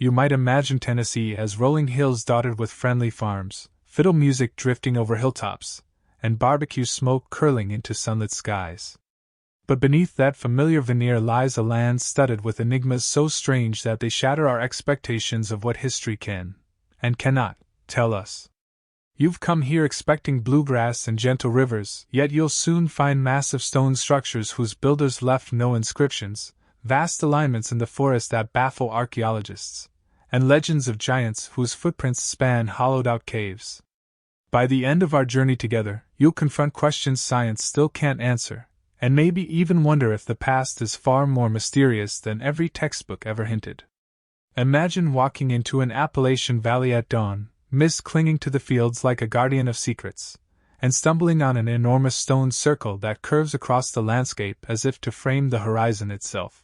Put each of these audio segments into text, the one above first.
You might imagine Tennessee as rolling hills dotted with friendly farms, fiddle music drifting over hilltops, and barbecue smoke curling into sunlit skies. But beneath that familiar veneer lies a land studded with enigmas so strange that they shatter our expectations of what history can, and cannot, tell us. You've come here expecting bluegrass and gentle rivers, yet you'll soon find massive stone structures whose builders left no inscriptions, vast alignments in the forest that baffle archaeologists, and legends of giants whose footprints span hollowed-out caves. By the end of our journey together, you'll confront questions science still can't answer, and maybe even wonder if the past is far more mysterious than every textbook ever hinted. Imagine walking into an Appalachian valley at dawn, mist clinging to the fields like a guardian of secrets, and stumbling on an enormous stone circle that curves across the landscape as if to frame the horizon itself.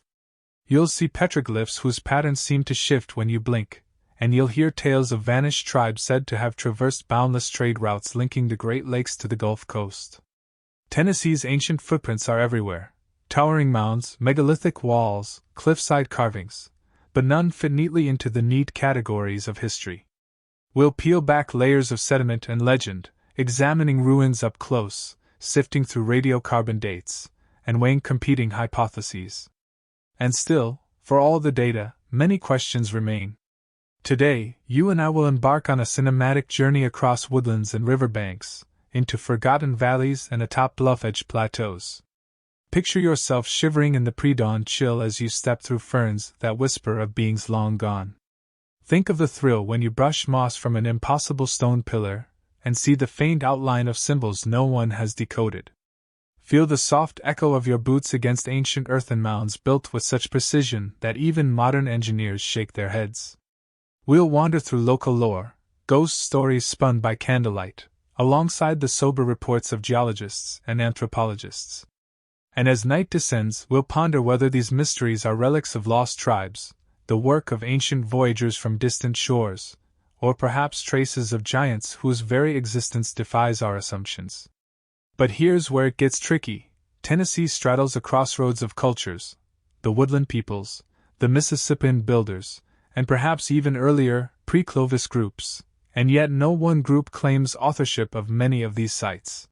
You'll see petroglyphs whose patterns seem to shift when you blink, and you'll hear tales of vanished tribes said to have traversed boundless trade routes linking the Great Lakes to the Gulf Coast. Tennessee's ancient footprints are everywhere: towering mounds, megalithic walls, cliffside carvings, but none fit neatly into the neat categories of history. We'll peel back layers of sediment and legend, examining ruins up close, sifting through radiocarbon dates, and weighing competing hypotheses. And still, for all the data, many questions remain. Today, you and I will embark on a cinematic journey across woodlands and riverbanks, into forgotten valleys and atop bluff-edged plateaus. Picture yourself shivering in the pre-dawn chill as you step through ferns that whisper of beings long gone. Think of the thrill when you brush moss from an impossible stone pillar and see the faint outline of symbols no one has decoded. Feel the soft echo of your boots against ancient earthen mounds built with such precision that even modern engineers shake their heads. We'll wander through local lore, ghost stories spun by candlelight, alongside the sober reports of geologists and anthropologists. And as night descends, we'll ponder whether these mysteries are relics of lost tribes, the work of ancient voyagers from distant shores, or perhaps traces of giants whose very existence defies our assumptions. But here's where it gets tricky. Tennessee straddles a crossroads of cultures: the Woodland peoples, the Mississippian builders, and perhaps even earlier, pre-Clovis groups, and yet no one group claims authorship of many of these sites.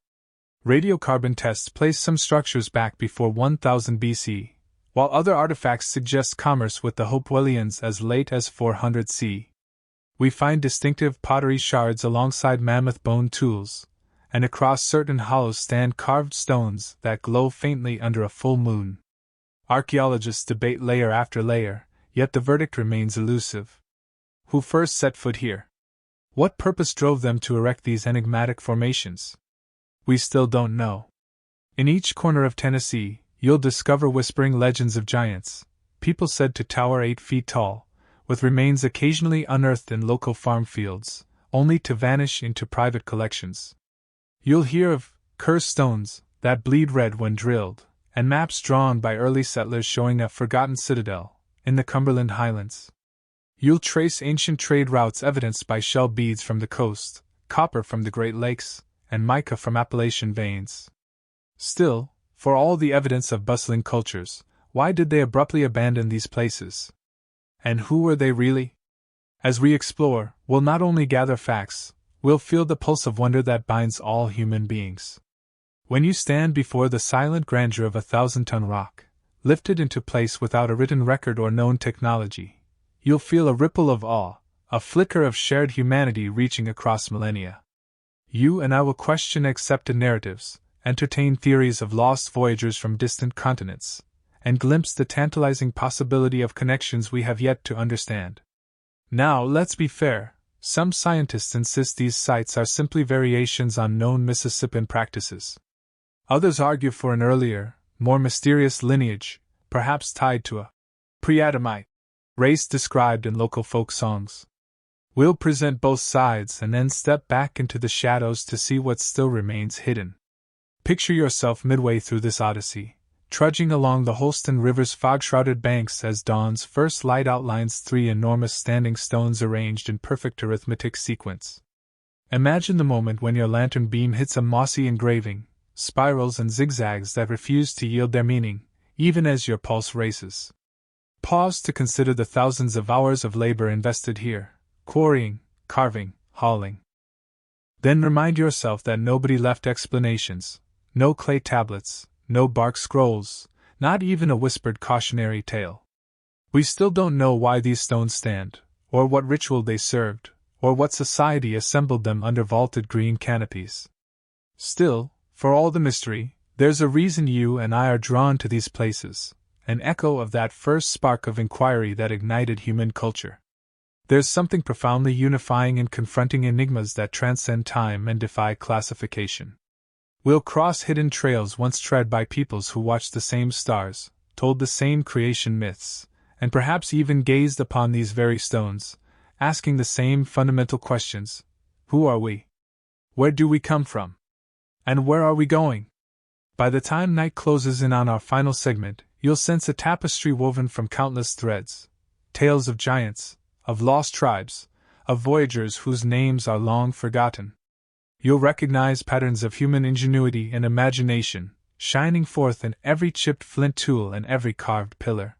Radiocarbon tests place some structures back before 1000 BC, while other artifacts suggest commerce with the Hopewellians as late as 400 C. We find distinctive pottery shards alongside mammoth bone tools, and across certain hollows stand carved stones that glow faintly under a full moon. Archaeologists debate layer after layer, yet the verdict remains elusive. Who first set foot here? What purpose drove them to erect these enigmatic formations? We still don't know. In each corner of Tennessee, you'll discover whispering legends of giants, people said to tower 8 feet tall, with remains occasionally unearthed in local farm fields, only to vanish into private collections. You'll hear of cursed stones that bleed red when drilled, and maps drawn by early settlers showing a forgotten citadel in the Cumberland Highlands. You'll trace ancient trade routes evidenced by shell beads from the coast, copper from the Great Lakes, and mica from Appalachian veins. Still, for all the evidence of bustling cultures, why did they abruptly abandon these places? And who were they really? As we explore, we'll not only gather facts, we'll feel the pulse of wonder that binds all human beings. When you stand before the silent grandeur of a 1,000-ton rock, lifted into place without a written record or known technology, you'll feel a ripple of awe, a flicker of shared humanity reaching across millennia. You and I will question accepted narratives, entertain theories of lost voyagers from distant continents, and glimpse the tantalizing possibility of connections we have yet to understand. Now, let's be fair. Some scientists insist these sites are simply variations on known Mississippian practices. Others argue for an earlier, more mysterious lineage, perhaps tied to a pre-Adamite race described in local folk songs. We'll present both sides and then step back into the shadows to see what still remains hidden. Picture yourself midway through this odyssey, trudging along the Holston River's fog-shrouded banks as dawn's first light outlines 3 enormous standing stones arranged in perfect arithmetic sequence. Imagine the moment when your lantern beam hits a mossy engraving, spirals and zigzags that refuse to yield their meaning, even as your pulse races. pause to consider the thousands of hours of labor invested here, quarrying, carving, hauling. Then remind yourself that nobody left explanations, no clay tablets, no bark scrolls, not even a whispered cautionary tale. We still don't know why these stones stand, or what ritual they served, or what society assembled them under vaulted green canopies. Still, for all the mystery, there's a reason you and I are drawn to these places, an echo of that first spark of inquiry that ignited human culture. There's something profoundly unifying in confronting enigmas that transcend time and defy classification. We'll cross hidden trails once tread by peoples who watched the same stars, told the same creation myths, and perhaps even gazed upon these very stones, asking the same fundamental questions. Who are we? Where do we come from? And where are we going? By the time night closes in on our final segment, you'll sense a tapestry woven from countless threads, tales of giants, of lost tribes, of voyagers whose names are long forgotten. You'll recognize patterns of human ingenuity and imagination, shining forth in every chipped flint tool and every carved pillar.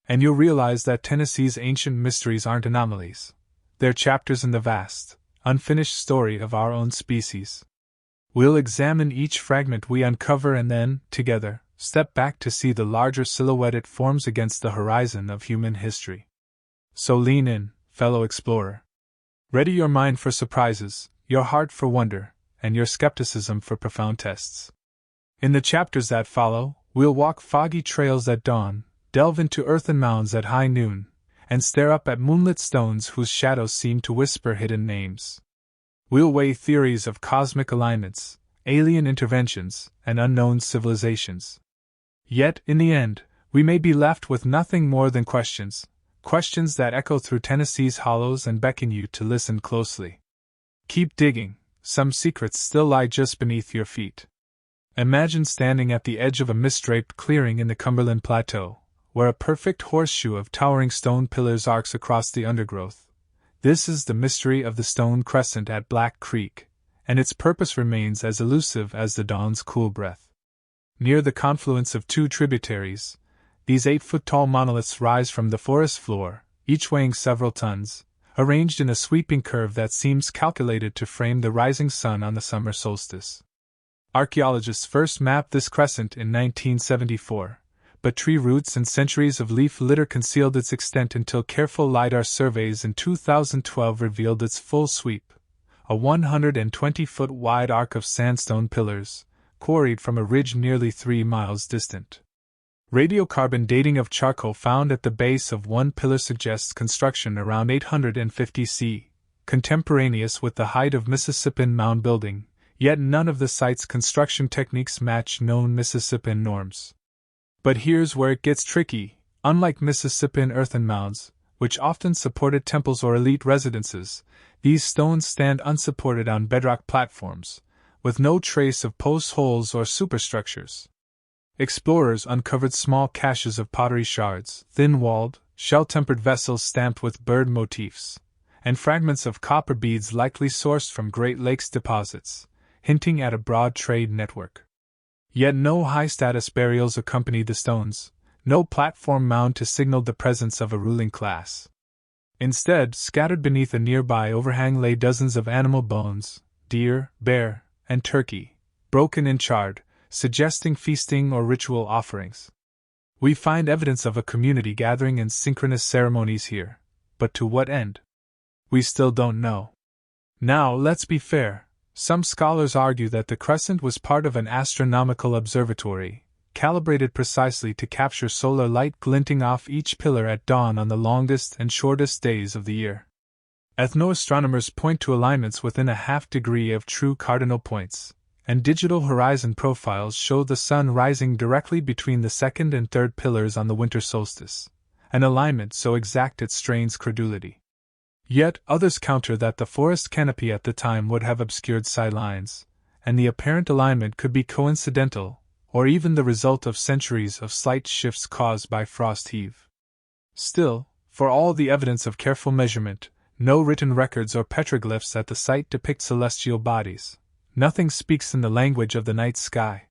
And you'll realize that Tennessee's ancient mysteries aren't anomalies. They're chapters in the vast, unfinished story of our own species. We'll examine each fragment we uncover and then, together, step back to see the larger silhouette it forms against the horizon of human history. So lean in, fellow explorer. Ready your mind for surprises, your heart for wonder, and your skepticism for profound tests. In the chapters that follow, we'll walk foggy trails at dawn, delve into earthen mounds at high noon, and stare up at moonlit stones whose shadows seem to whisper hidden names. We'll weigh theories of cosmic alignments, alien interventions, and unknown civilizations. Yet, in the end, we may be left with nothing more than questions that echo through Tennessee's hollows and beckon you to listen closely. Keep digging, some secrets still lie just beneath your feet. Imagine standing at the edge of a mist-draped clearing in the Cumberland Plateau, where a perfect horseshoe of towering stone pillars arcs across the undergrowth. This is the mystery of the stone crescent at Black Creek, and its purpose remains as elusive as the dawn's cool breath. Near the confluence of two tributaries, these 8-foot-tall monoliths rise from the forest floor, each weighing several tons, arranged in a sweeping curve that seems calculated to frame the rising sun on the summer solstice. Archaeologists first mapped this crescent in 1974, but tree roots and centuries of leaf litter concealed its extent until careful LiDAR surveys in 2012 revealed its full sweep, a 120-foot wide arc of sandstone pillars, quarried from a ridge nearly 3 miles distant. Radiocarbon dating of charcoal found at the base of one pillar suggests construction around 850 C, contemporaneous with the height of Mississippian mound-building, yet none of the site's construction techniques match known Mississippian norms. But here's where it gets tricky. Unlike Mississippian earthen mounds, which often supported temples or elite residences, these stones stand unsupported on bedrock platforms, with no trace of post holes or superstructures. Explorers uncovered small caches of pottery shards, thin-walled, shell-tempered vessels stamped with bird motifs, and fragments of copper beads likely sourced from Great Lakes deposits, hinting at a broad trade network. Yet no high-status burials accompanied the stones, no platform mound to signal the presence of a ruling class. Instead, scattered beneath a nearby overhang lay dozens of animal bones, deer, bear, and turkey, broken and charred, suggesting feasting or ritual offerings. We find evidence of a community gathering in synchronous ceremonies here, but to what end? We still don't know. Now, let's be fair. Some scholars argue that the crescent was part of an astronomical observatory, calibrated precisely to capture solar light glinting off each pillar at dawn on the longest and shortest days of the year. Ethnoastronomers point to alignments within a half degree of true cardinal points, and digital horizon profiles show the sun rising directly between the second and third pillars on the winter solstice, an alignment so exact it strains credulity. Yet others counter that the forest canopy at the time would have obscured sight lines, and the apparent alignment could be coincidental, or even the result of centuries of slight shifts caused by frost heave. Still, for all the evidence of careful measurement, no written records or petroglyphs at the site depict celestial bodies. Nothing speaks in the language of the night sky.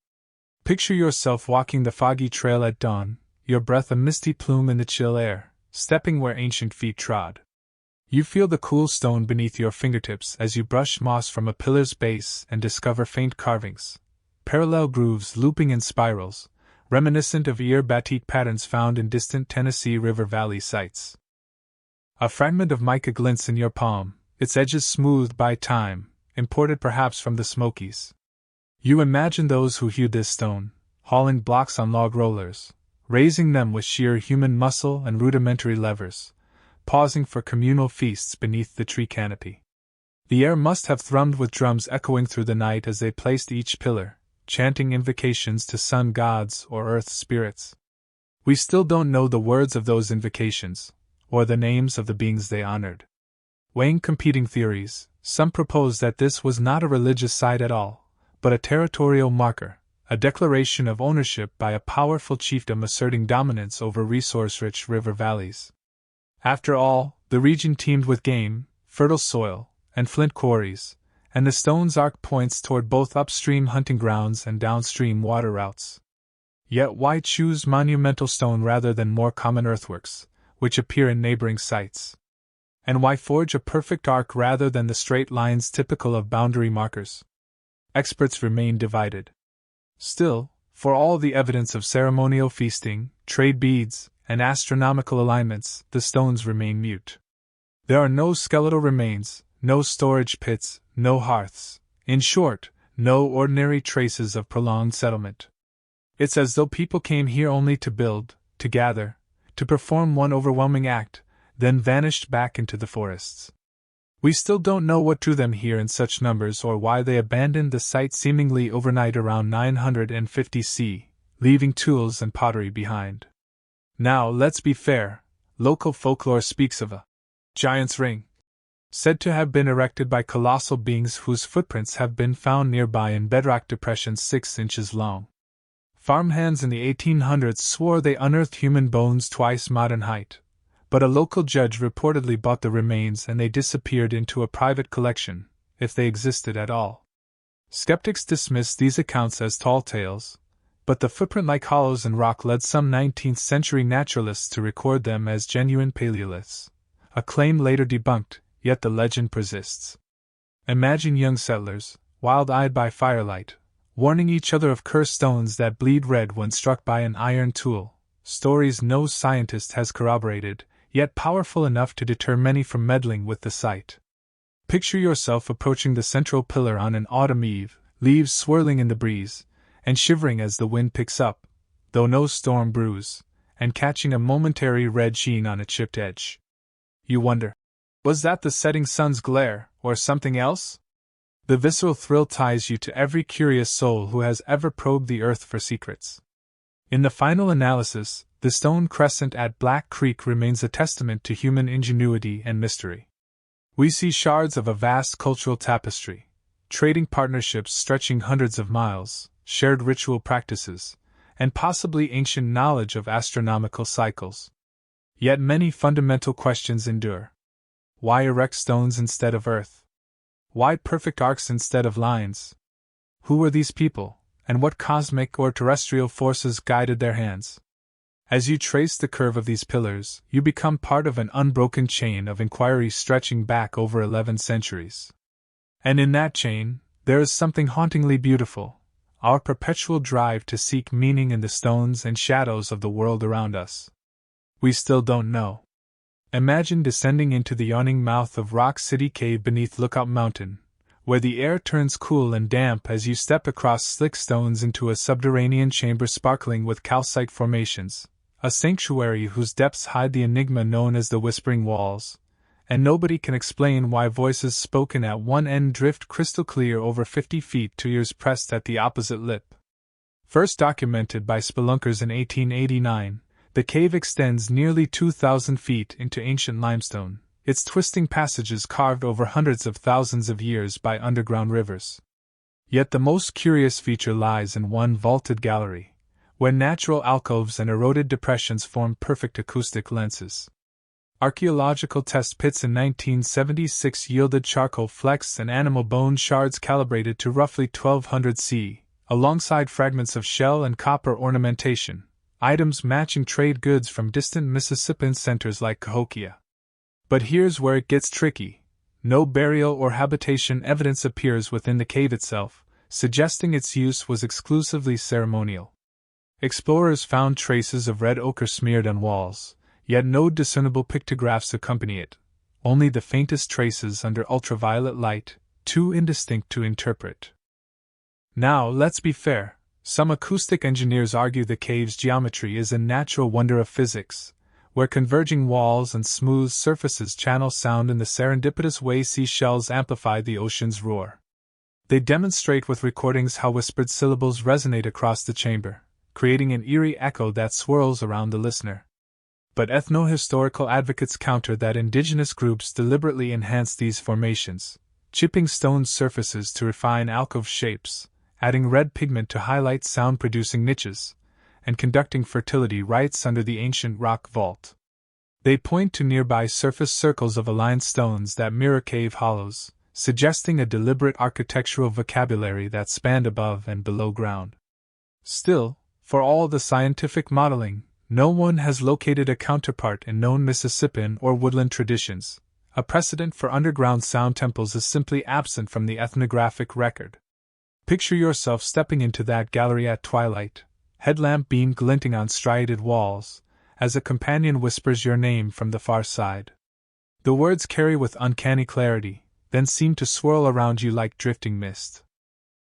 Picture yourself walking the foggy trail at dawn, your breath a misty plume in the chill air, stepping where ancient feet trod. You feel the cool stone beneath your fingertips as you brush moss from a pillar's base and discover faint carvings, parallel grooves looping in spirals, reminiscent of ear batik patterns found in distant Tennessee River Valley sites. A fragment of mica glints in your palm, its edges smoothed by time, imported perhaps from the Smokies. You imagine those who hewed this stone, hauling blocks on log rollers, raising them with sheer human muscle and rudimentary levers, pausing for communal feasts beneath the tree canopy. The air must have thrummed with drums echoing through the night as they placed each pillar, chanting invocations to sun gods or earth spirits. We still don't know the words of those invocations, or the names of the beings they honored. Weighing competing theories, some propose that this was not a religious site at all, but a territorial marker, a declaration of ownership by a powerful chiefdom asserting dominance over resource-rich river valleys. After all, the region teemed with game, fertile soil, and flint quarries, and the stone's arc points toward both upstream hunting grounds and downstream water routes. Yet why choose monumental stone rather than more common earthworks, which appear in neighboring sites? And why forge a perfect arc rather than the straight lines typical of boundary markers? Experts remain divided. Still, for all the evidence of ceremonial feasting, trade beads, and astronomical alignments, the stones remain mute. There are no skeletal remains, no storage pits, no hearths, in short, no ordinary traces of prolonged settlement. It's as though people came here only to build, to gather, to perform one overwhelming act, then vanished back into the forests. We still don't know what drew them here in such numbers or why they abandoned the site seemingly overnight around 950 C, leaving tools and pottery behind. Now, let's be fair, local folklore speaks of a giant's ring, said to have been erected by colossal beings whose footprints have been found nearby in bedrock depressions 6 inches long. Farmhands in the 1800s swore they unearthed human bones twice modern height, but a local judge reportedly bought the remains and they disappeared into a private collection, if they existed at all. Skeptics dismiss these accounts as tall tales, but the footprint-like hollows in rock led some 19th-century naturalists to record them as genuine paleoliths, a claim later debunked, yet the legend persists. Imagine young settlers, wild-eyed by firelight, warning each other of cursed stones that bleed red when struck by an iron tool, stories no scientist has corroborated, yet powerful enough to deter many from meddling with the site. Picture yourself approaching the central pillar on an autumn eve, leaves swirling in the breeze, and shivering as the wind picks up, though no storm brews, and catching a momentary red sheen on a chipped edge. You wonder, was that the setting sun's glare, or something else? The visceral thrill ties you to every curious soul who has ever probed the earth for secrets. In the final analysis, the stone crescent at Black Creek remains a testament to human ingenuity and mystery. We see shards of a vast cultural tapestry, trading partnerships stretching hundreds of miles, shared ritual practices, and possibly ancient knowledge of astronomical cycles. Yet many fundamental questions endure. Why erect stones instead of earth? Why perfect arcs instead of lines? Who were these people, and what cosmic or terrestrial forces guided their hands? As you trace the curve of these pillars, you become part of an unbroken chain of inquiry stretching back over 11 centuries. And in that chain, there is something hauntingly beautiful, our perpetual drive to seek meaning in the stones and shadows of the world around us. We still don't know. Imagine descending into the yawning mouth of Rock City Cave beneath Lookout Mountain, where the air turns cool and damp as you step across slick stones into a subterranean chamber sparkling with calcite formations, a sanctuary whose depths hide the enigma known as the Whispering Walls, and nobody can explain why voices spoken at one end drift crystal clear over 50 feet to ears pressed at the opposite lip. First documented by spelunkers in 1889, the cave extends nearly 2,000 feet into ancient limestone, its twisting passages carved over hundreds of thousands of years by underground rivers. Yet the most curious feature lies in one vaulted gallery, where natural alcoves and eroded depressions form perfect acoustic lenses. Archaeological test pits in 1976 yielded charcoal flecks and animal bone shards calibrated to roughly 1200 C, alongside fragments of shell and copper ornamentation, items matching trade goods from distant Mississippian centers like Cahokia. But here's where it gets tricky. No burial or habitation evidence appears within the cave itself, suggesting its use was exclusively ceremonial. Explorers found traces of red ochre smeared on walls, yet no discernible pictographs accompany it, only the faintest traces under ultraviolet light, too indistinct to interpret. Now, let's be fair, some acoustic engineers argue the cave's geometry is a natural wonder of physics, where converging walls and smooth surfaces channel sound in the serendipitous way seashells amplify the ocean's roar. They demonstrate with recordings how whispered syllables resonate across the chamber, creating an eerie echo that swirls around the listener. But ethno-historical advocates counter that indigenous groups deliberately enhance these formations, chipping stone surfaces to refine alcove shapes, adding red pigment to highlight sound-producing niches, and conducting fertility rites under the ancient rock vault. They point to nearby surface circles of aligned stones that mirror cave hollows, suggesting a deliberate architectural vocabulary that spanned above and below ground. Still, for all the scientific modeling, no one has located a counterpart in known Mississippian or woodland traditions. A precedent for underground sound temples is simply absent from the ethnographic record. Picture yourself stepping into that gallery at twilight, headlamp beam glinting on striated walls, as a companion whispers your name from the far side. The words carry with uncanny clarity, then seem to swirl around you like drifting mist.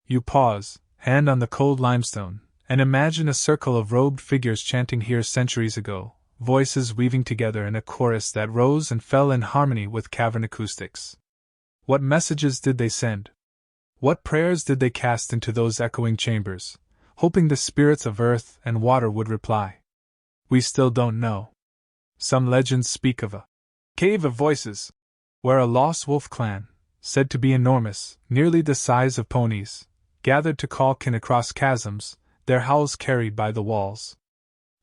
You pause, hand on the cold limestone, and imagine a circle of robed figures chanting here centuries ago, voices weaving together in a chorus that rose and fell in harmony with cavern acoustics. What messages did they send? What prayers did they cast into those echoing chambers, hoping the spirits of earth and water would reply? We still don't know. Some legends speak of a cave of voices, where a lost wolf clan, said to be enormous, nearly the size of ponies, gathered to call kin across chasms, their howls carried by the walls.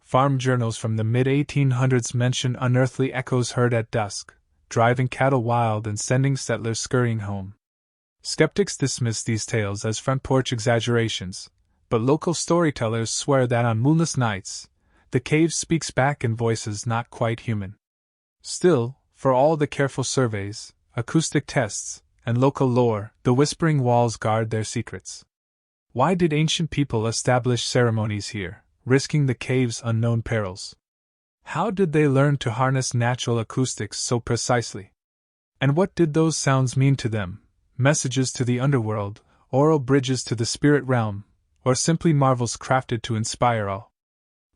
Farm journals from the mid-1800s mention unearthly echoes heard at dusk, driving cattle wild and sending settlers scurrying home. Skeptics dismiss these tales as front porch exaggerations, but local storytellers swear that on moonless nights, the cave speaks back in voices not quite human. Still, for all the careful surveys, acoustic tests, and local lore, the whispering walls guard their secrets. Why did ancient people establish ceremonies here, risking the cave's unknown perils? How did they learn to harness natural acoustics so precisely? And what did those sounds mean to them? Messages to the underworld, oral bridges to the spirit realm, or simply marvels crafted to inspire awe?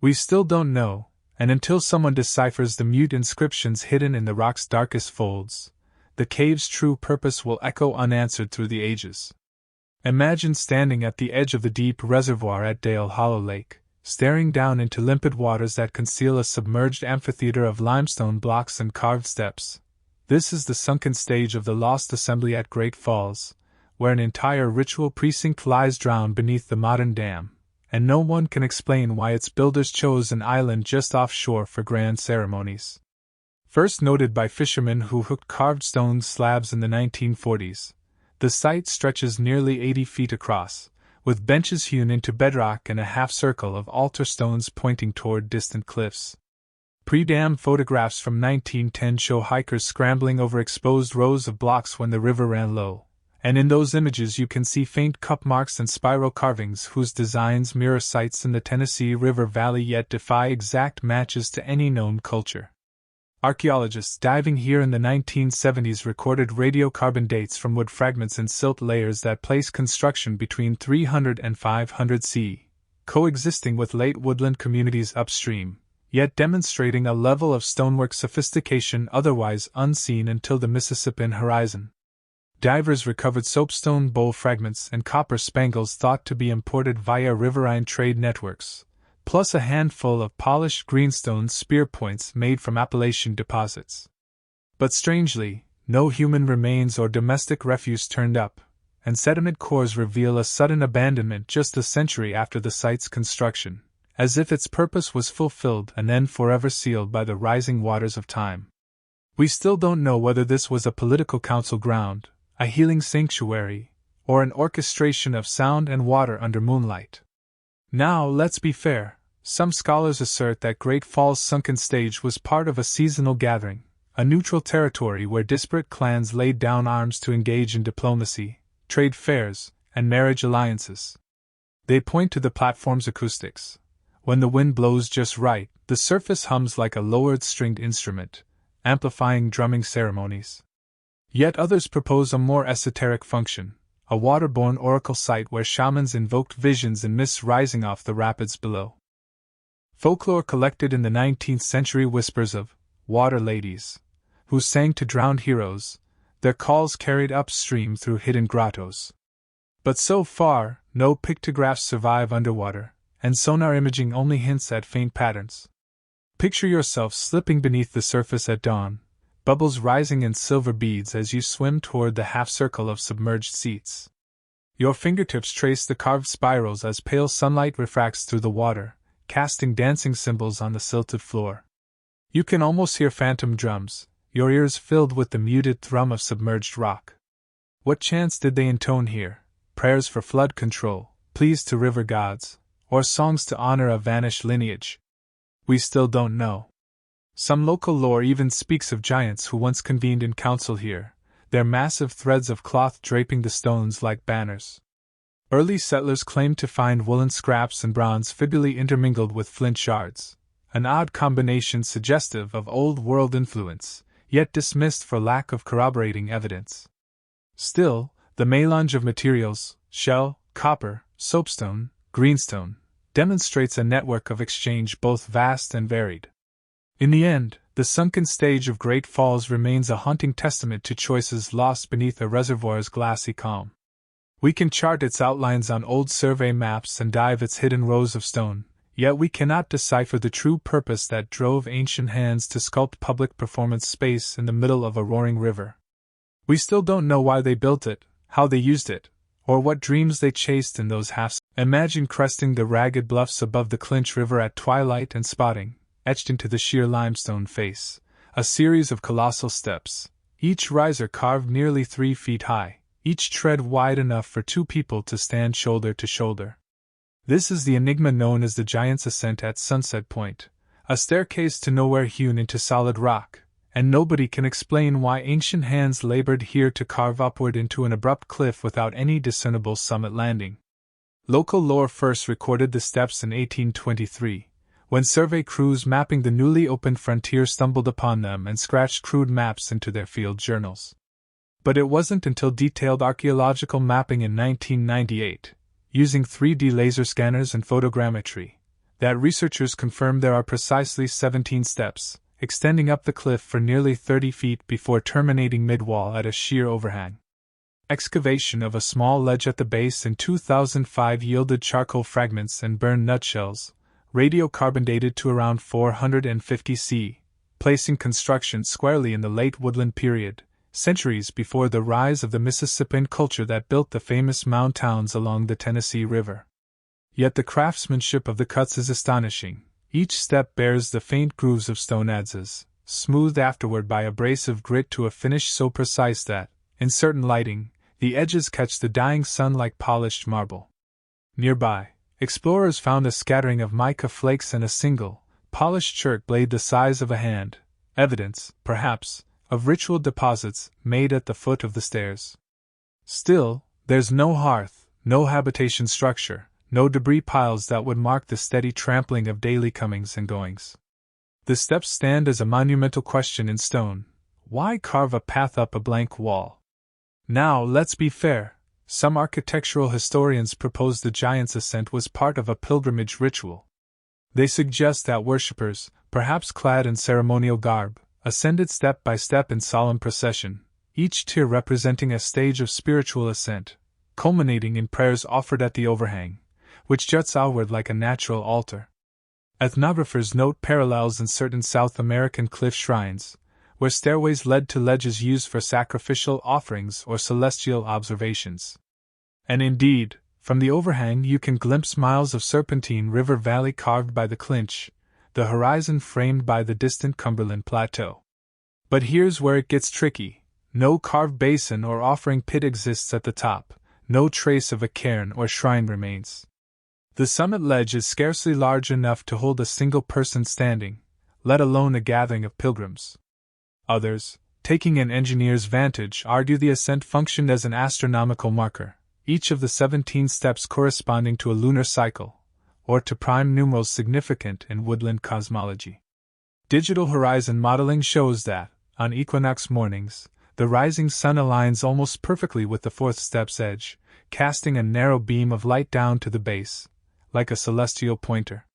We still don't know, and until someone deciphers the mute inscriptions hidden in the rock's darkest folds, the cave's true purpose will echo unanswered through the ages. Imagine standing at the edge of the deep reservoir at Dale Hollow Lake, staring down into limpid waters that conceal a submerged amphitheater of limestone blocks and carved steps. This is the sunken stage of the Lost Assembly at Great Falls, where an entire ritual precinct lies drowned beneath the modern dam, and no one can explain why its builders chose an island just offshore for grand ceremonies. First noted by fishermen who hooked carved stone slabs in the 1940s, the site stretches nearly 80 feet across, with benches hewn into bedrock and a half-circle of altar stones pointing toward distant cliffs. Pre-dam photographs from 1910 show hikers scrambling over exposed rows of blocks when the river ran low, and in those images you can see faint cup marks and spiral carvings whose designs mirror sites in the Tennessee River Valley yet defy exact matches to any known culture. Archaeologists diving here in the 1970s recorded radiocarbon dates from wood fragments in silt layers that place construction between 300 and 500 CE, coexisting with late woodland communities upstream, yet demonstrating a level of stonework sophistication otherwise unseen until the Mississippian horizon. Divers recovered soapstone bowl fragments and copper spangles thought to be imported via riverine trade networks, plus a handful of polished greenstone spear points made from Appalachian deposits. But strangely, no human remains or domestic refuse turned up, and sediment cores reveal a sudden abandonment just a century after the site's construction, as if its purpose was fulfilled and then forever sealed by the rising waters of time. We still don't know whether this was a political council ground, a healing sanctuary, or an orchestration of sound and water under moonlight. Now, let's be fair, Some scholars assert that Great Falls' sunken stage was part of a seasonal gathering, a neutral territory where disparate clans laid down arms to engage in diplomacy, trade fairs, and marriage alliances. They point to the platform's acoustics. When the wind blows just right, the surface hums like a lowered stringed instrument, amplifying drumming ceremonies. Yet others propose a more esoteric function, a waterborne oracle site where shamans invoked visions and myths rising off the rapids below. Folklore collected in the 19th century whispers of water ladies, who sang to drowned heroes, their calls carried upstream through hidden grottos. But so far, no pictographs survive underwater, and sonar imaging only hints at faint patterns. Picture yourself slipping beneath the surface at dawn, bubbles rising in silver beads as you swim toward the half-circle of submerged seats. Your fingertips trace the carved spirals as pale sunlight refracts through the water, casting dancing symbols on the silted floor. You can almost hear phantom drums, your ears filled with the muted thrum of submerged rock. What chants did they intone here? Prayers for flood control, pleas to river gods, or songs to honor a vanished lineage? We still don't know. Some local lore even speaks of giants who once convened in council here, their massive threads of cloth draping the stones like banners. Early settlers claimed to find woolen scraps and bronze fibulae intermingled with flint shards, an odd combination suggestive of old world influence, yet dismissed for lack of corroborating evidence. Still, the melange of materials, shell, copper, soapstone, greenstone, demonstrates a network of exchange both vast and varied. In the end, the sunken stage of Great Falls remains a haunting testament to choices lost beneath a reservoir's glassy calm. We can chart its outlines on old survey maps and dive its hidden rows of stone, yet we cannot decipher the true purpose that drove ancient hands to sculpt public performance space in the middle of a roaring river. We still don't know why they built it, how they used it, or what dreams they chased in those halves. Imagine cresting the ragged bluffs above the Clinch River at twilight and spotting, etched into the sheer limestone face, a series of colossal steps, each riser carved nearly 3 feet high, each tread wide enough for 2 people to stand shoulder to shoulder. This is the enigma known as the Giant's Ascent at Sunset Point, a staircase to nowhere hewn into solid rock, and nobody can explain why ancient hands labored here to carve upward into an abrupt cliff without any discernible summit landing. Local lore first recorded the steps in 1823, when survey crews mapping the newly opened frontier stumbled upon them and scratched crude maps into their field journals. But it wasn't until detailed archaeological mapping in 1998, using 3D laser scanners and photogrammetry, that researchers confirmed there are precisely 17 steps, extending up the cliff for nearly 30 feet before terminating mid-wall at a sheer overhang. Excavation of a small ledge at the base in 2005 yielded charcoal fragments and burned nutshells, radiocarbon dated to around 450 C, placing construction squarely in the late Woodland period, centuries before the rise of the Mississippian culture that built the famous mound towns along the Tennessee River. Yet the craftsmanship of the cuts is astonishing. Each step bears the faint grooves of stone adzes, smoothed afterward by abrasive grit to a finish so precise that, in certain lighting, the edges catch the dying sun like polished marble. Nearby, explorers found a scattering of mica flakes and a single, polished chert blade the size of a hand, evidence, perhaps, of ritual deposits made at the foot of the stairs. Still, there's no hearth, no habitation structure, no debris piles that would mark the steady trampling of daily comings and goings. The steps stand as a monumental question in stone. Why carve a path up a blank wall? Now, let's be fair. Some architectural historians propose the Giant's Ascent was part of a pilgrimage ritual. They suggest that worshippers, perhaps clad in ceremonial garb, ascended step by step in solemn procession, each tier representing a stage of spiritual ascent, culminating in prayers offered at the overhang, which juts outward like a natural altar. Ethnographers note parallels in certain South American cliff shrines, where stairways led to ledges used for sacrificial offerings or celestial observations. And indeed, from the overhang you can glimpse miles of serpentine river valley carved by the Clinch, the horizon framed by the distant Cumberland Plateau. But here's where it gets tricky. No carved basin or offering pit exists at the top, no trace of a cairn or shrine remains. The summit ledge is scarcely large enough to hold a single person standing, let alone a gathering of pilgrims. Others, taking an engineer's vantage, argue the ascent functioned as an astronomical marker, each of the 17 steps corresponding to a lunar cycle, or to prime numerals significant in woodland cosmology. Digital horizon modeling shows that, on equinox mornings, the rising sun aligns almost perfectly with the fourth step's edge, casting a narrow beam of light down to the base, like a celestial pointer.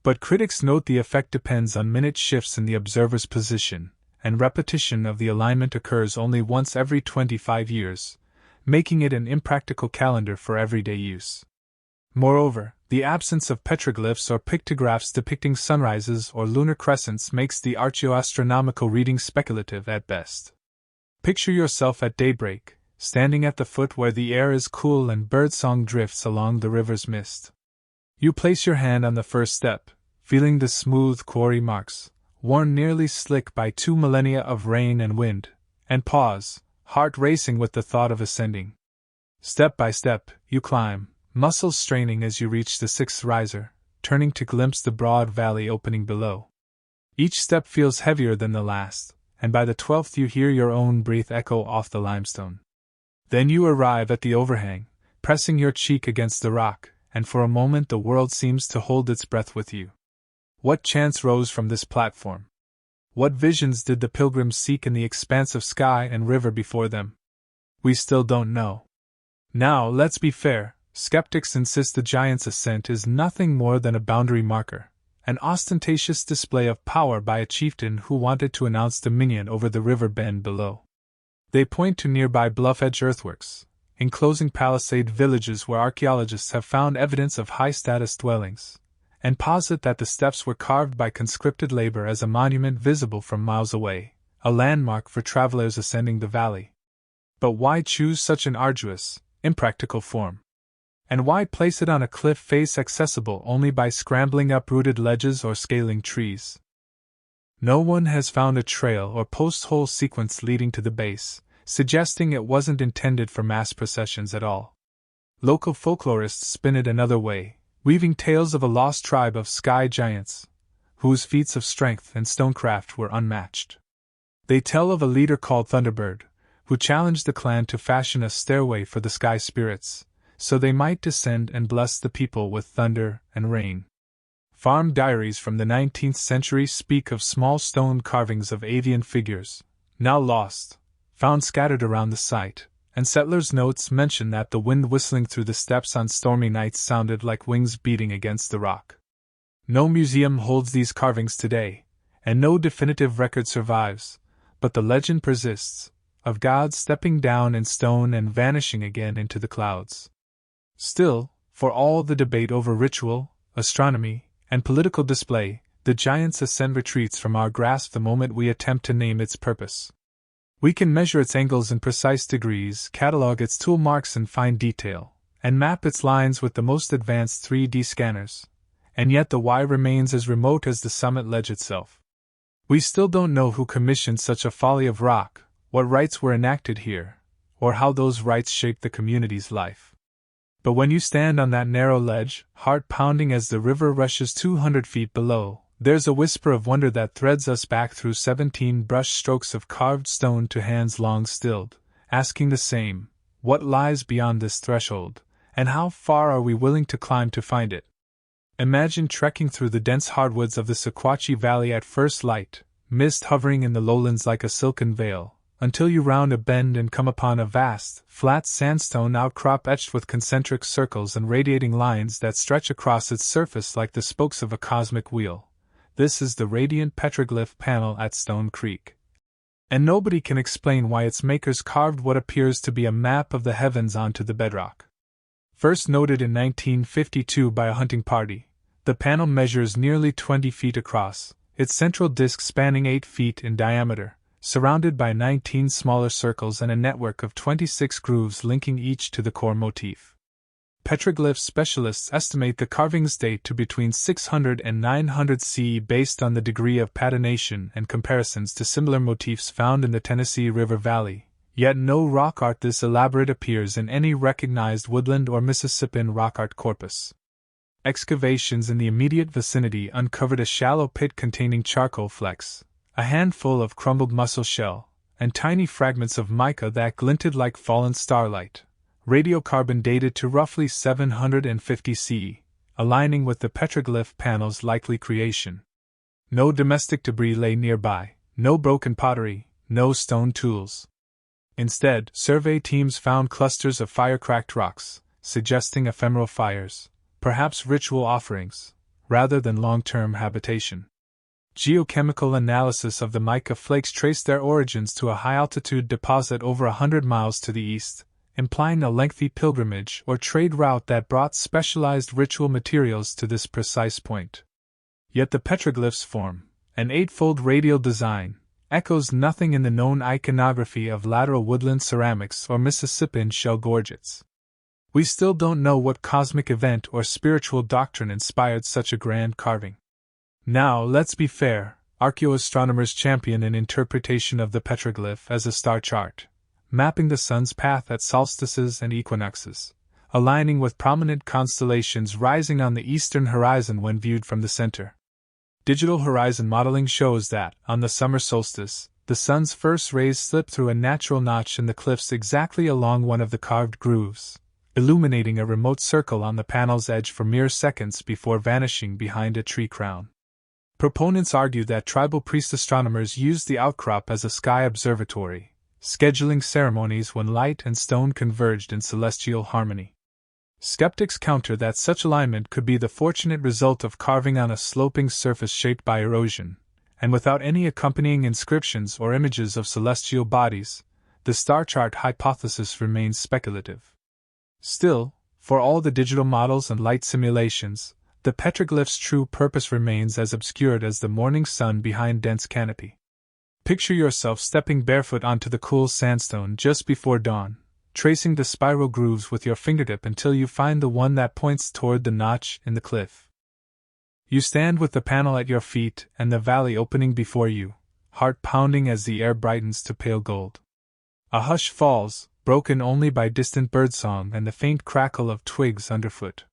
But critics note the effect depends on minute shifts in the observer's position, and repetition of the alignment occurs only once every 25 years, making it an impractical calendar for everyday use. Moreover, the absence of petroglyphs or pictographs depicting sunrises or lunar crescents makes the archaeoastronomical reading speculative at best. Picture yourself at daybreak, standing at the foot where the air is cool and birdsong drifts along the river's mist. You place your hand on the first step, feeling the smooth quarry marks, worn nearly slick by 2 millennia of rain and wind, and pause, heart racing with the thought of ascending. Step by step, you climb, muscles straining as you reach the 6th riser, turning to glimpse the broad valley opening below. Each step feels heavier than the last, and by the 12th you hear your own breath echo off the limestone. Then you arrive at the overhang, pressing your cheek against the rock, and for a moment the world seems to hold its breath with you. What chants rose from this platform? What visions did the pilgrims seek in the expanse of sky and river before them? We still don't know. Now, let's be fair, skeptics insist the giant's ascent is nothing more than a boundary marker, an ostentatious display of power by a chieftain who wanted to announce dominion over the river bend below. They point to nearby bluff-edge earthworks, enclosing palisade villages where archaeologists have found evidence of high-status dwellings, and posit that the steps were carved by conscripted labor as a monument visible from miles away, a landmark for travelers ascending the valley. But why choose such an arduous, impractical form? And why place it on a cliff face accessible only by scrambling up rooted ledges or scaling trees? No one has found a trail or post-hole sequence leading to the base, suggesting it wasn't intended for mass processions at all. Local folklorists spin it another way, weaving tales of a lost tribe of sky giants, whose feats of strength and stonecraft were unmatched. They tell of a leader called Thunderbird, who challenged the clan to fashion a stairway for the sky spirits, so they might descend and bless the people with thunder and rain. Farm diaries from the 19th century speak of small stone carvings of avian figures, now lost, found scattered around the site, and settlers' notes mention that the wind whistling through the steps on stormy nights sounded like wings beating against the rock. No museum holds these carvings today, and no definitive record survives, but the legend persists, of gods stepping down in stone and vanishing again into the clouds. Still, for all the debate over ritual, astronomy, and political display, the giant's ascent retreats from our grasp the moment we attempt to name its purpose. We can measure its angles in precise degrees, catalog its tool marks in fine detail, and map its lines with the most advanced 3D scanners, and yet the why remains as remote as the summit ledge itself. We still don't know who commissioned such a folly of rock, what rites were enacted here, or how those rites shaped the community's life. But when you stand on that narrow ledge, heart pounding as the river rushes 200 feet below, there's a whisper of wonder that threads us back through 17 brush strokes of carved stone to hands long stilled, asking the same, what lies beyond this threshold, and how far are we willing to climb to find it? Imagine trekking through the dense hardwoods of the Sequatchie Valley at first light, mist hovering in the lowlands like a silken veil, until you round a bend and come upon a vast, flat sandstone outcrop etched with concentric circles and radiating lines that stretch across its surface like the spokes of a cosmic wheel. This is the radiant petroglyph panel at Stone Creek. And nobody can explain why its makers carved what appears to be a map of the heavens onto the bedrock. First noted in 1952 by a hunting party, the panel measures nearly 20 feet across, its central disc spanning 8 feet in diameter, surrounded by 19 smaller circles and a network of 26 grooves linking each to the core motif. Petroglyph specialists estimate the carving's date to between 600 and 900 CE based on the degree of patination and comparisons to similar motifs found in the Tennessee River Valley, yet no rock art this elaborate appears in any recognized Woodland or Mississippian rock art corpus. Excavations in the immediate vicinity uncovered a shallow pit containing charcoal flecks, a handful of crumbled mussel shell, and tiny fragments of mica that glinted like fallen starlight. Radiocarbon dated to roughly 750 CE, aligning with the petroglyph panel's likely creation. No domestic debris lay nearby, no broken pottery, no stone tools. Instead, survey teams found clusters of fire-cracked rocks, suggesting ephemeral fires, perhaps ritual offerings, rather than long-term habitation. Geochemical analysis of the mica flakes traced their origins to a high-altitude deposit over 100 miles to the east, implying a lengthy pilgrimage or trade route that brought specialized ritual materials to this precise point. Yet the petroglyph's form, an eightfold radial design, echoes nothing in the known iconography of lateral woodland ceramics or Mississippian shell gorgets. We still don't know what cosmic event or spiritual doctrine inspired such a grand carving. Now, let's be fair, archaeoastronomers champion an interpretation of the petroglyph as a star chart, mapping the sun's path at solstices and equinoxes, aligning with prominent constellations rising on the eastern horizon when viewed from the center. Digital horizon modeling shows that, on the summer solstice, the sun's first rays slip through a natural notch in the cliffs exactly along one of the carved grooves, illuminating a remote circle on the panel's edge for mere seconds before vanishing behind a tree crown. Proponents argue that tribal priest astronomers used the outcrop as a sky observatory, scheduling ceremonies when light and stone converged in celestial harmony. Skeptics counter that such alignment could be the fortunate result of carving on a sloping surface shaped by erosion, and without any accompanying inscriptions or images of celestial bodies, the star chart hypothesis remains speculative. Still, for all the digital models and light simulations, the petroglyph's true purpose remains as obscured as the morning sun behind dense canopy. Picture yourself stepping barefoot onto the cool sandstone just before dawn, tracing the spiral grooves with your fingertip until you find the one that points toward the notch in the cliff. You stand with the panel at your feet and the valley opening before you, heart pounding as the air brightens to pale gold. A hush falls, broken only by distant birdsong and the faint crackle of twigs underfoot.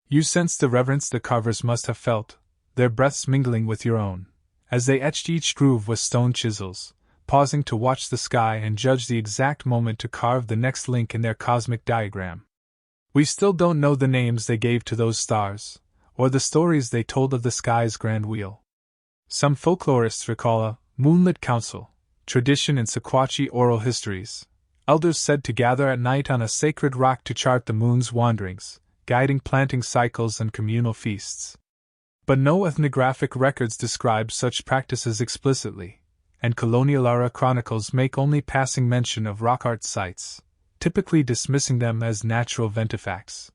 You sense the reverence the carvers must have felt, their breaths mingling with your own, as they etched each groove with stone chisels, pausing to watch the sky and judge the exact moment to carve the next link in their cosmic diagram. We still don't know the names they gave to those stars, or the stories they told of the sky's grand wheel. Some folklorists recall a moonlit council, tradition in Sequatchie oral histories, elders said to gather at night on a sacred rock to chart the moon's wanderings, guiding planting cycles and communal feasts. But no ethnographic records describe such practices explicitly, and colonial era chronicles make only passing mention of rock art sites, typically dismissing them as natural ventifacts.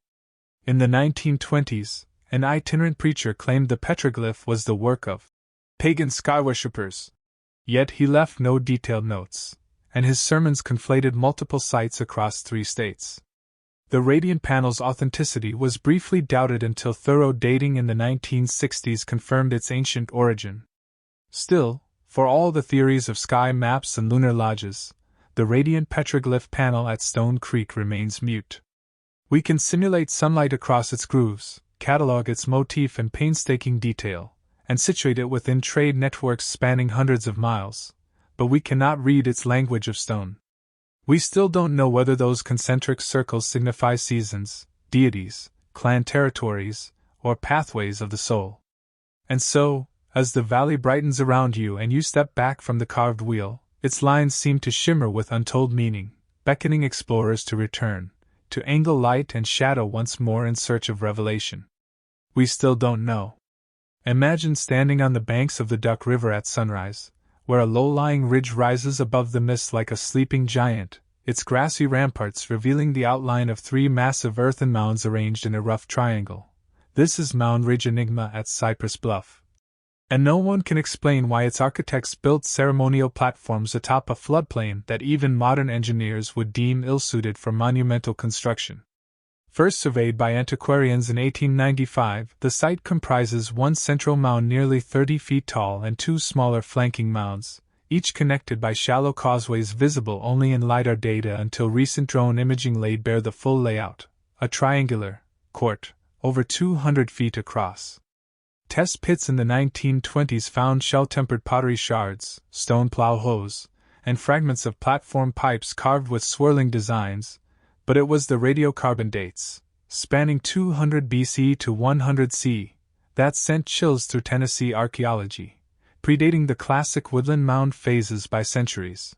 In the 1920s, an itinerant preacher claimed the petroglyph was the work of pagan sky worshippers. Yet he left no detailed notes, and his sermons conflated multiple sites across 3 states. The radiant panel's authenticity was briefly doubted until thorough dating in the 1960s confirmed its ancient origin. Still, for all the theories of sky maps and lunar lodges, the radiant petroglyph panel at Stone Creek remains mute. We can simulate sunlight across its grooves, catalog its motif in painstaking detail, and situate it within trade networks spanning hundreds of miles, but we cannot read its language of stone. We still don't know whether those concentric circles signify seasons, deities, clan territories, or pathways of the soul. And so, as the valley brightens around you and you step back from the carved wheel, its lines seem to shimmer with untold meaning, beckoning explorers to return, to angle light and shadow once more in search of revelation. We still don't know. Imagine standing on the banks of the Duck River at sunrise, where a low-lying ridge rises above the mist like a sleeping giant, its grassy ramparts revealing the outline of 3 massive earthen mounds arranged in a rough triangle. This is Mound Ridge Enigma at Cypress Bluff. And no one can explain why its architects built ceremonial platforms atop a floodplain that even modern engineers would deem ill-suited for monumental construction. First surveyed by antiquarians in 1895, the site comprises one central mound nearly 30 feet tall and 2 smaller flanking mounds, each connected by shallow causeways visible only in LiDAR data until recent drone imaging laid bare the full layout, a triangular court, over 200 feet across. Test pits in the 1920s found shell-tempered pottery shards, stone plow hoes, and fragments of platform pipes carved with swirling designs, but it was the radiocarbon dates, spanning 200 BC to 100 C, that sent chills through Tennessee archaeology, predating the classic woodland mound phases by centuries.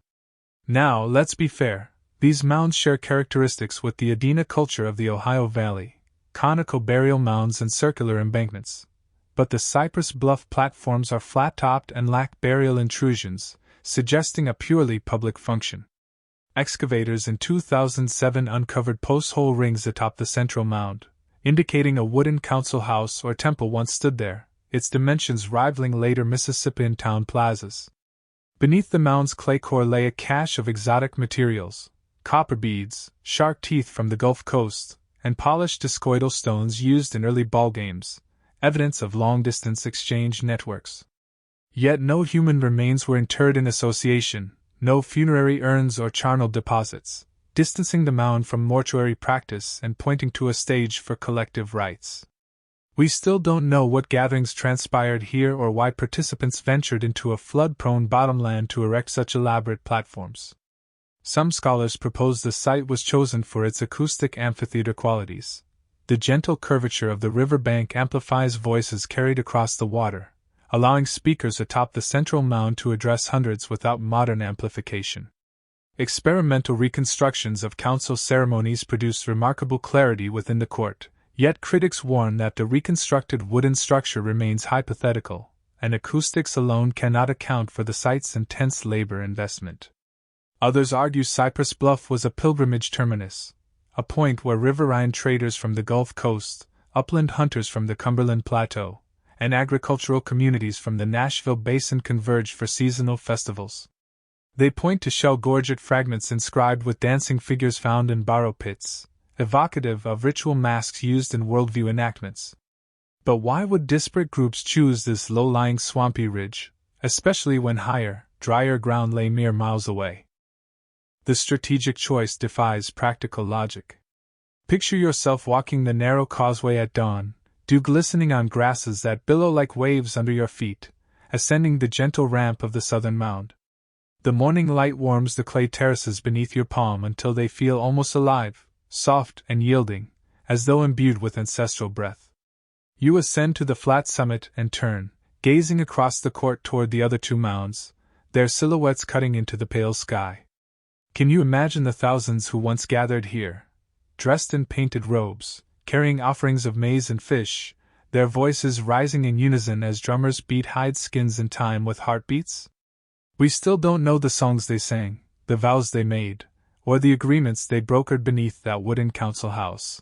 Now, let's be fair, these mounds share characteristics with the Adena culture of the Ohio Valley, conical burial mounds and circular embankments. But the Cypress bluff platforms are flat-topped and lack burial intrusions, suggesting a purely public function. Excavators in 2007 uncovered post-hole rings atop the central mound, indicating a wooden council house or temple once stood there, its dimensions rivaling later Mississippian town plazas. Beneath the mound's clay core lay a cache of exotic materials, copper beads, shark teeth from the Gulf Coast, and polished discoidal stones used in early ballgames, evidence of long-distance exchange networks. Yet no human remains were interred in association, no funerary urns or charnel deposits, distancing the mound from mortuary practice and pointing to a stage for collective rites. We still don't know what gatherings transpired here or why participants ventured into a flood-prone bottomland to erect such elaborate platforms. Some scholars propose the site was chosen for its acoustic amphitheater qualities. The gentle curvature of the river bank amplifies voices carried across the water, allowing speakers atop the central mound to address hundreds without modern amplification. Experimental reconstructions of council ceremonies produce remarkable clarity within the court, yet critics warn that the reconstructed wooden structure remains hypothetical, and acoustics alone cannot account for the site's intense labor investment. Others argue Cypress Bluff was a pilgrimage terminus, a point where riverine traders from the Gulf Coast, upland hunters from the Cumberland Plateau, and agricultural communities from the Nashville Basin converged for seasonal festivals. They point to shell-gorget fragments inscribed with dancing figures found in borrow pits, evocative of ritual masks used in worldview enactments. But why would disparate groups choose this low-lying swampy ridge, especially when higher, drier ground lay mere miles away? The strategic choice defies practical logic. Picture yourself walking the narrow causeway at dawn, dew glistening on grasses that billow like waves under your feet, ascending the gentle ramp of the southern mound. The morning light warms the clay terraces beneath your palm until they feel almost alive, soft and yielding, as though imbued with ancestral breath. You ascend to the flat summit and turn, gazing across the court toward the other two mounds, their silhouettes cutting into the pale sky. Can you imagine the thousands who once gathered here, dressed in painted robes, carrying offerings of maize and fish, their voices rising in unison as drummers beat hide skins in time with heartbeats? We still don't know the songs they sang, the vows they made, or the agreements they brokered beneath that wooden council house.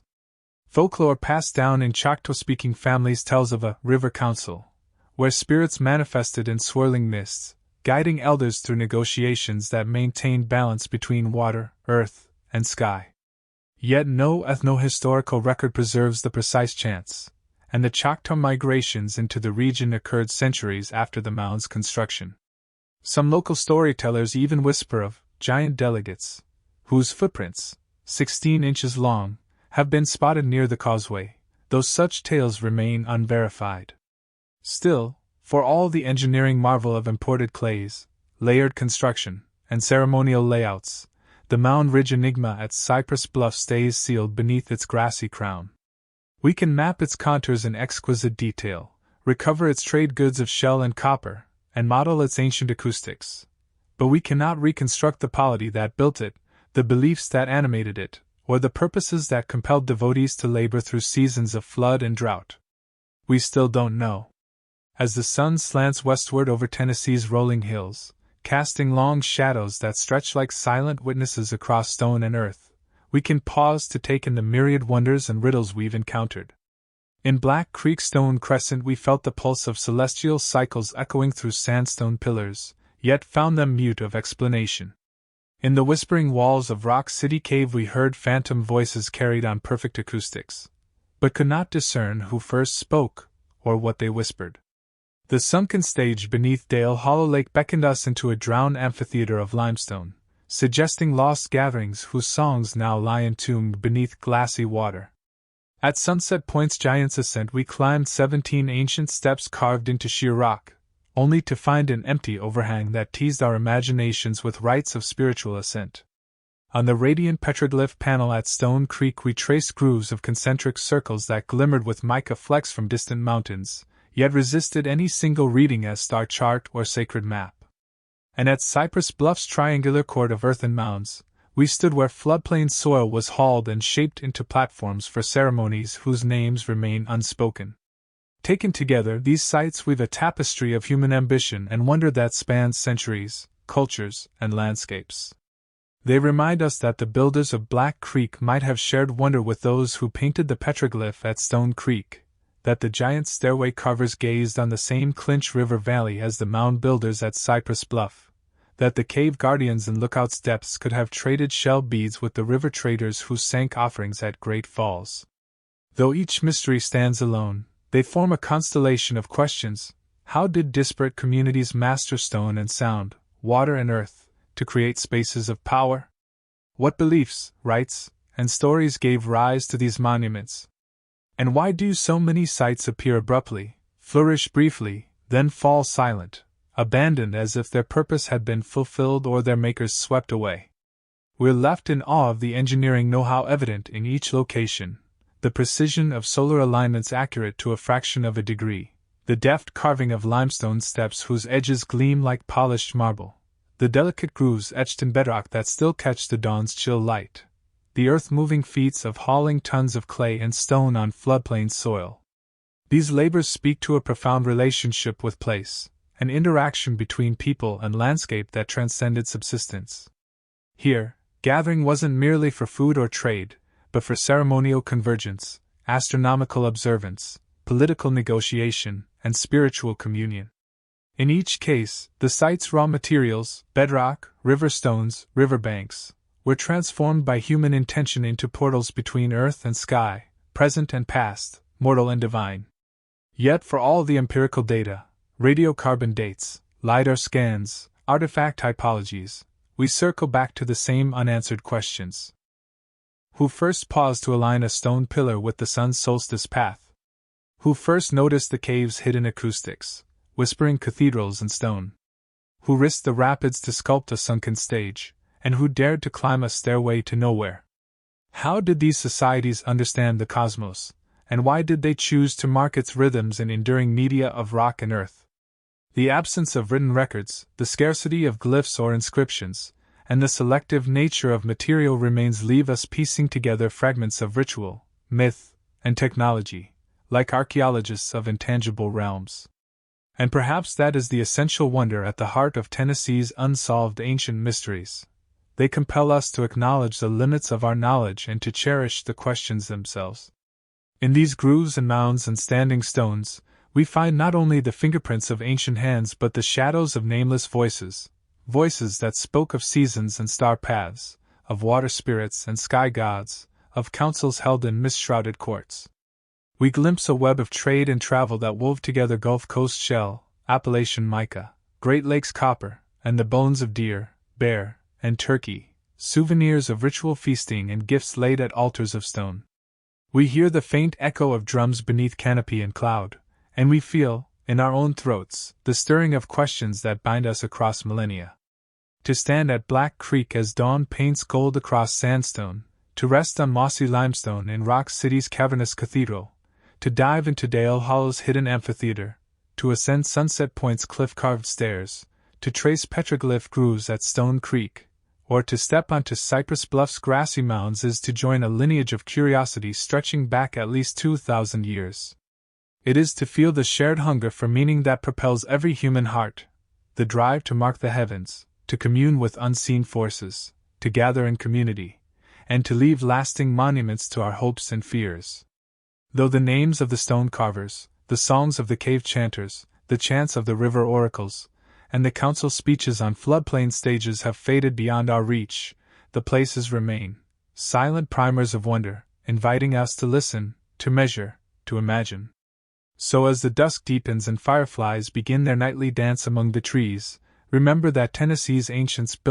Folklore passed down in Choctaw-speaking families tells of a river council, where spirits manifested in swirling mists, guiding elders through negotiations that maintained balance between water, earth, and sky. Yet no ethno-historical record preserves the precise chance, and the Choctaw migrations into the region occurred centuries after the mound's construction. Some local storytellers even whisper of giant delegates, whose footprints, 16 inches long, have been spotted near the causeway, though such tales remain unverified. Still, for all the engineering marvel of imported clays, layered construction, and ceremonial layouts, the mound ridge enigma at Cypress Bluff stays sealed beneath its grassy crown. We can map its contours in exquisite detail, recover its trade goods of shell and copper, and model its ancient acoustics. But we cannot reconstruct the polity that built it, the beliefs that animated it, or the purposes that compelled devotees to labor through seasons of flood and drought. We still don't know. As the sun slants westward over Tennessee's rolling hills, casting long shadows that stretch like silent witnesses across stone and earth, we can pause to take in the myriad wonders and riddles we've encountered. In Black Creek Stone Crescent we felt the pulse of celestial cycles echoing through sandstone pillars, yet found them mute of explanation. In the whispering walls of Rock City Cave we heard phantom voices carried on perfect acoustics, but could not discern who first spoke, or what they whispered. The sunken stage beneath Dale Hollow Lake beckoned us into a drowned amphitheater of limestone, suggesting lost gatherings whose songs now lie entombed beneath glassy water. At Sunset Point's Giant's Ascent we climbed 17 ancient steps carved into sheer rock, only to find an empty overhang that teased our imaginations with rites of spiritual ascent. On the radiant petroglyph panel at Stone Creek we traced grooves of concentric circles that glimmered with mica flecks from distant mountains, yet resisted any single reading as star chart or sacred map. And at Cypress Bluff's triangular court of earthen mounds, we stood where floodplain soil was hauled and shaped into platforms for ceremonies whose names remain unspoken. Taken together, these sites weave a tapestry of human ambition and wonder that spans centuries, cultures, and landscapes. They remind us that the builders of Black Creek might have shared wonder with those who painted the petroglyph at Stone Creek, that the giant stairway carvers gazed on the same Clinch River valley as the mound builders at Cypress Bluff, that the cave guardians in Lookout's depths could have traded shell beads with the river traders who sank offerings at Great Falls. Though each mystery stands alone, they form a constellation of questions. How did disparate communities master stone and sound, water and earth, to create spaces of power? What beliefs, rites, and stories gave rise to these monuments? And why do so many sites appear abruptly, flourish briefly, then fall silent, abandoned as if their purpose had been fulfilled or their makers swept away? We're left in awe of the engineering know-how evident in each location, the precision of solar alignments accurate to a fraction of a degree, the deft carving of limestone steps whose edges gleam like polished marble, the delicate grooves etched in bedrock that still catch the dawn's chill light, the earth-moving feats of hauling tons of clay and stone on floodplain soil. These labors speak to a profound relationship with place, an interaction between people and landscape that transcended subsistence. Here, gathering wasn't merely for food or trade, but for ceremonial convergence, astronomical observance, political negotiation, and spiritual communion. In each case, the site's raw materials, bedrock, river stones, riverbanks, were transformed by human intention into portals between earth and sky, present and past, mortal and divine. Yet for all the empirical data, radiocarbon dates, LiDAR scans, artifact typologies, we circle back to the same unanswered questions. Who first paused to align a stone pillar with the sun's solstice path? Who first noticed the cave's hidden acoustics, whispering cathedrals in stone? Who risked the rapids to sculpt a sunken stage, and who dared to climb a stairway to nowhere? How did these societies understand the cosmos, and why did they choose to mark its rhythms in enduring media of rock and earth? The absence of written records, the scarcity of glyphs or inscriptions, and the selective nature of material remains leave us piecing together fragments of ritual, myth, and technology, like archaeologists of intangible realms. And perhaps that is the essential wonder at the heart of Tennessee's unsolved ancient mysteries. They compel us to acknowledge the limits of our knowledge and to cherish the questions themselves. In these grooves and mounds and standing stones, we find not only the fingerprints of ancient hands but the shadows of nameless voices, voices that spoke of seasons and star paths, of water spirits and sky gods, of councils held in mist-shrouded courts. We glimpse a web of trade and travel that wove together Gulf Coast shell, Appalachian mica, Great Lakes copper, and the bones of deer, bear, and turkey, souvenirs of ritual feasting and gifts laid at altars of stone. We hear the faint echo of drums beneath canopy and cloud, and we feel, in our own throats, the stirring of questions that bind us across millennia. To stand at Black Creek as dawn paints gold across sandstone, to rest on mossy limestone in Rock City's cavernous cathedral, to dive into Dale Hollow's hidden amphitheater, to ascend Sunset Point's cliff-carved stairs, to trace petroglyph grooves at Stone Creek, or to step onto Cypress Bluff's grassy mounds is to join a lineage of curiosity stretching back at least 2,000 years. It is to feel the shared hunger for meaning that propels every human heart, the drive to mark the heavens, to commune with unseen forces, to gather in community, and to leave lasting monuments to our hopes and fears. Though the names of the stone carvers, the songs of the cave chanters, the chants of the river oracles, and the council speeches on floodplain stages have faded beyond our reach, the places remain, silent primers of wonder, inviting us to listen, to measure, to imagine. So as the dusk deepens and fireflies begin their nightly dance among the trees, remember that Tennessee's ancients built